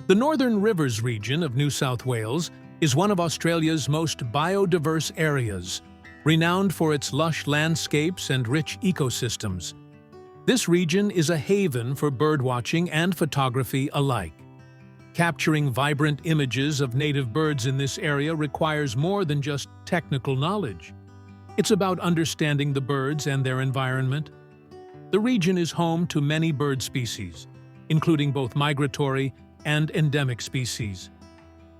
The Northern Rivers region of New South Wales is one of Australia's most biodiverse areas, renowned for its lush landscapes and rich ecosystems. This region is a haven for birdwatching and photography alike. Capturing vibrant images of native birds in this area requires more than just technical knowledge. It's about understanding the birds and their environment. The region is home to many bird species, including both migratory and endemic species.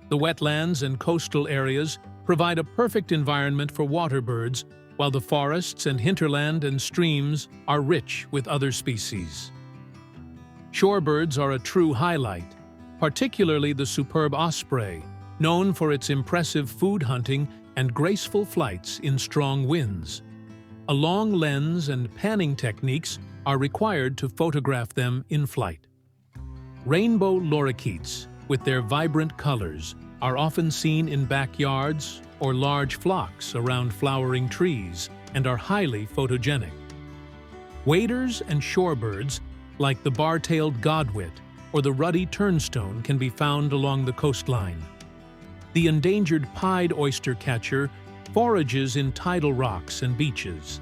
The wetlands and coastal areas provide a perfect environment for water birds, while the forests and hinterland and streams are rich with other species. Shorebirds are a true highlight, particularly the superb osprey, known for its impressive food hunting and graceful flights in strong winds. A long lens and panning techniques are required to photograph them in flight. Rainbow lorikeets, with their vibrant colors, are often seen in backyards or large flocks around flowering trees and are highly photogenic. Waders and shorebirds, like the bar-tailed godwit or the ruddy turnstone, can be found along the coastline. The endangered pied oyster catcher forages in tidal rocks and beaches.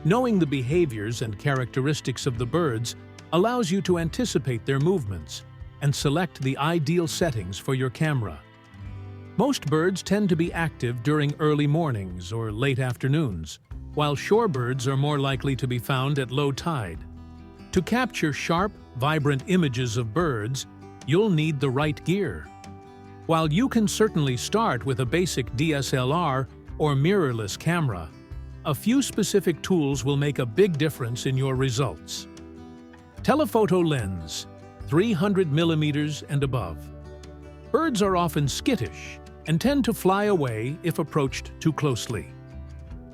Knowing the behaviors and characteristics of the birds allows you to anticipate their movements and select the ideal settings for your camera. Most birds tend to be active during early mornings or late afternoons, while shorebirds are more likely to be found at low tide. To capture sharp, vibrant images of birds, you'll need the right gear. While you can certainly start with a basic DSLR or mirrorless camera, a few specific tools will make a big difference in your results. Telephoto lens, 300mm and above. Birds are often skittish and tend to fly away if approached too closely.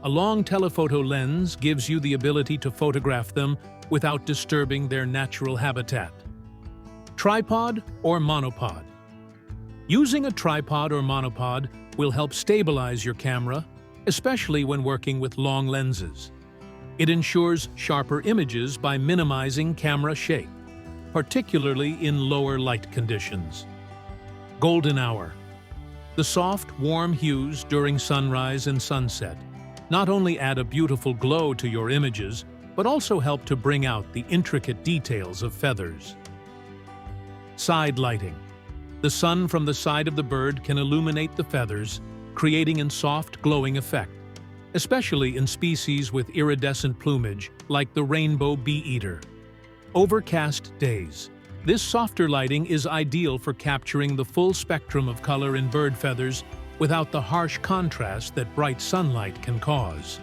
A long telephoto lens gives you the ability to photograph them without disturbing their natural habitat. Tripod or monopod. Using a tripod or monopod will help stabilize your camera, especially when working with long lenses. It ensures sharper images by minimizing camera shake, particularly in lower light conditions. Golden hour. The soft, warm hues during sunrise and sunset not only add a beautiful glow to your images, but also help to bring out the intricate details of feathers. Side lighting. The sun from the side of the bird can illuminate the feathers, creating a soft, glowing effect, especially in species with iridescent plumage like the rainbow bee-eater. Overcast days. This softer lighting is ideal for capturing the full spectrum of color in bird feathers without the harsh contrast that bright sunlight can cause.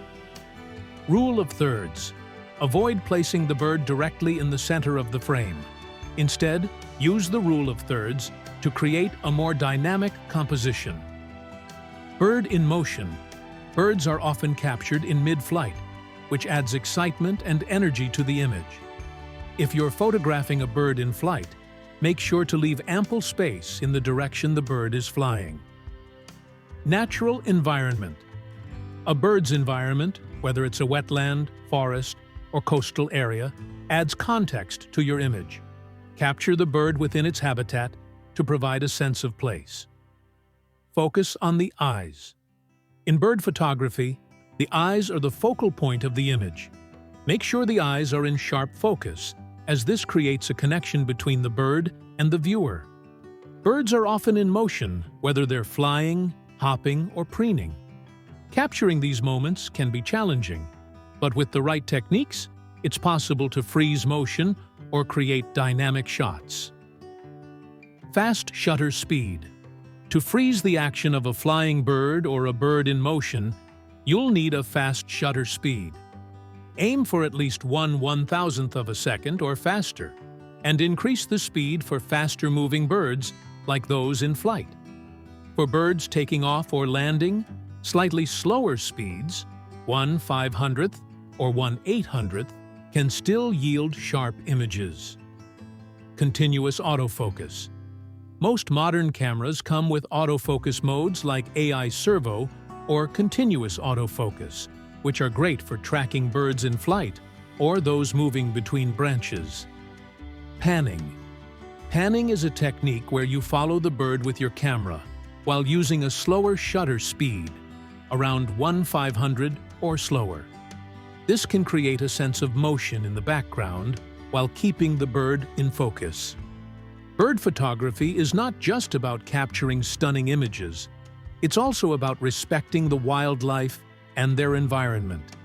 Rule of thirds. Avoid placing the bird directly in the center of the frame. Instead, use the rule of thirds to create a more dynamic composition. Bird in motion. Birds are often captured in mid-flight, which adds excitement and energy to the image. If you're photographing a bird in flight, make sure to leave ample space in the direction the bird is flying. Natural environment. A bird's environment, whether it's a wetland, forest, or coastal area, adds context to your image. Capture the bird within its habitat to provide a sense of place. Focus on the eyes. In bird photography, the eyes are the focal point of the image. Make sure the eyes are in sharp focus, as this creates a connection between the bird and the viewer. Birds are often in motion, whether they're flying, hopping, or preening. Capturing these moments can be challenging, but with the right techniques, it's possible to freeze motion or create dynamic shots. Fast shutter speed. To freeze the action of a flying bird or a bird in motion, you'll need a fast shutter speed. Aim for at least 1/1000th of a second or faster, and increase the speed for faster-moving birds like those in flight. For birds taking off or landing, slightly slower speeds, 1/500th or 1/800th, can still yield sharp images. Continuous autofocus. Most modern cameras come with autofocus modes like AI servo or continuous autofocus, which are great for tracking birds in flight or those moving between branches. Panning. Panning is a technique where you follow the bird with your camera while using a slower shutter speed, around 1/500 or slower. This can create a sense of motion in the background while keeping the bird in focus. Bird photography is not just about capturing stunning images. It's also about respecting the wildlife and their environment.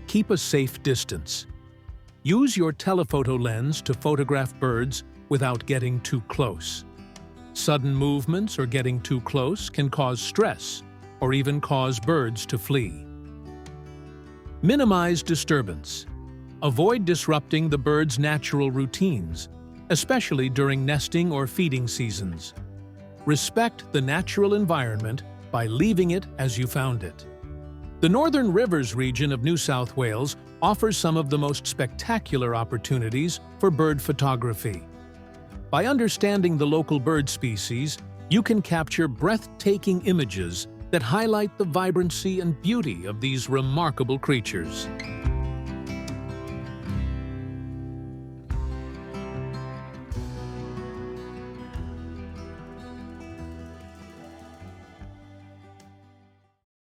Keep a safe distance. Use your telephoto lens to photograph birds without getting too close. Sudden movements or getting too close can cause stress or even cause birds to flee. Minimize disturbance. Avoid disrupting the bird's natural routines, especially during nesting or feeding seasons. Respect the natural environment by leaving it as you found it. The Northern Rivers region of New South Wales offers some of the most spectacular opportunities for bird photography. By understanding the local bird species, you can capture breathtaking images that highlight the vibrancy and beauty of these remarkable creatures.